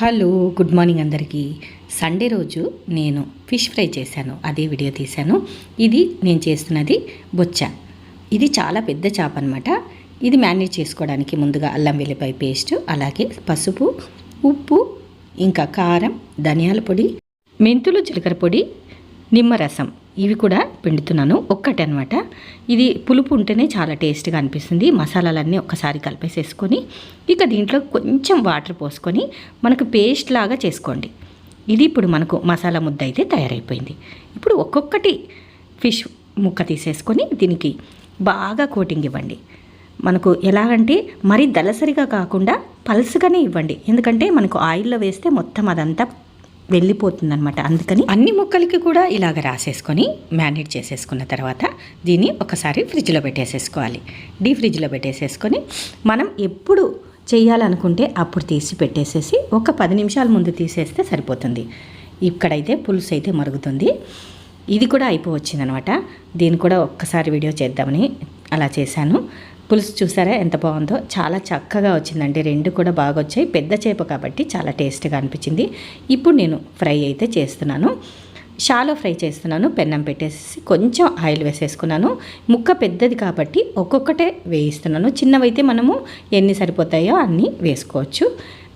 Hello good morning అందరికీ. Sunday రోజు నేను ఫిష్ ఫ్రై చేశాను, అదే వీడియో తీశాను. ఇది నేను చేస్తున్నది బొచ్చ. ఇది చాలా పెద్ద చేప అనమాట. ఇది మ్యారినేట్ చేసుకోవడానికి ముందుగా అల్లం వెల్లిపాయ పేస్ట్, అలాగే పసుపు, ఉప్పు, ఇంకా కారం, ధనియాల పొడి, మెంతులు, జీలకర్ర పొడి, నిమ్మరసం ఇవి కూడా పిండుతున్నాను ఒక్కటే అనమాట. ఇది పులుపు ఉంటేనే చాలా టేస్ట్గా అనిపిస్తుంది. మసాలాలన్నీ ఒక్కసారి కలిపేసేసుకొని ఇక దీంట్లో కొంచెం వాటర్ పోసుకొని మనకు పేస్ట్ లాగా చేసుకోండి. ఇది ఇప్పుడు మనకు మసాలా ముద్ద అయితే తయారైపోయింది. ఇప్పుడు ఒక్కొక్కటి ఫిష్ ముక్క తీసేసుకొని దీనికి బాగా కోటింగ్ ఇవ్వండి. మనకు ఎలాగంటే మరీ దళసరిగా కాకుండా పల్స్గానే ఇవ్వండి, ఎందుకంటే మనకు ఆయిల్లో వేస్తే మొత్తం అదంతా వెళ్ళిపోతుందనమాట. అందుకని అన్ని ముక్కలకి కూడా ఇలాగ రాసేసుకొని మ్యారినేట్ చేసేసుకున్న తర్వాత దీన్ని ఒకసారి ఫ్రిడ్జ్లో పెట్టేసేసుకోవాలి. డీప్ ఫ్రిడ్జ్లో పెట్టేసేసుకొని మనం ఎప్పుడు చేయాలనుకుంటే అప్పుడు తీసి పెట్టేసేసి ఒక 10 నిమిషాల ముందు తీసేస్తే సరిపోతుంది. ఇక్కడైతే పులుసు అయితే మరుగుతుంది. ఇది కూడా అయిపోవచ్చిందనమాట. దీన్ని కూడా ఒక్కసారి వీడియో చేద్దామని అలా చేశాను. పులుసు చూసారా ఎంత బాగుందో, చాలా చక్కగా వచ్చిందండి. రెండు కూడా బాగా వచ్చాయి. పెద్ద చేప కాబట్టి చాలా టేస్ట్గా అనిపించింది. ఇప్పుడు నేను ఫ్రై అయితే చేస్తున్నాను. షాలో ఫ్రై చేస్తున్నాను. పెన్నం పెట్టేసి కొంచెం ఆయిల్ వేసేసుకున్నాను. ముక్క పెద్దది కాబట్టి ఒక్కొక్కటే వేయిస్తున్నాను. చిన్నవైతే మనము ఎన్ని సరిపోతాయో అన్నీ వేసుకోవచ్చు.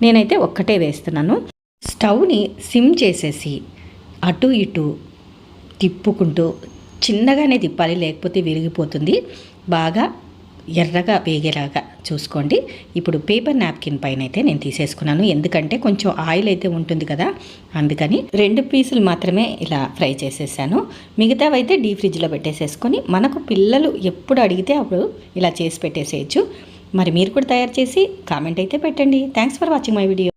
నేనైతే ఒక్కటే వేస్తున్నాను. స్టవ్ని సిమ్ చేసేసి అటు ఇటు తిప్పుకుంటూ చిన్నగానే తిప్పాలి, లేకపోతే విరిగిపోతుంది. బాగా ఎర్రగా వేగేలాగా చూసుకోండి. ఇప్పుడు పేపర్ నాప్కిన్ పైన అయితే నేను తీసేసుకున్నాను, ఎందుకంటే కొంచెం ఆయిల్ అయితే ఉంటుంది కదా, అందుకని 2 పీసులు మాత్రమే ఇలా ఫ్రై చేసేసాను. మిగతావైతే డీప్ ఫ్రిడ్జ్లో పెట్టేసేసుకొని మనకు పిల్లలు ఎప్పుడు అడిగితే అప్పుడు ఇలా చేసి పెట్టేసేయచ్చు. మరి మీరు కూడా తయారు చేసి కామెంట్ అయితే పెట్టండి. Thanks for watching my video.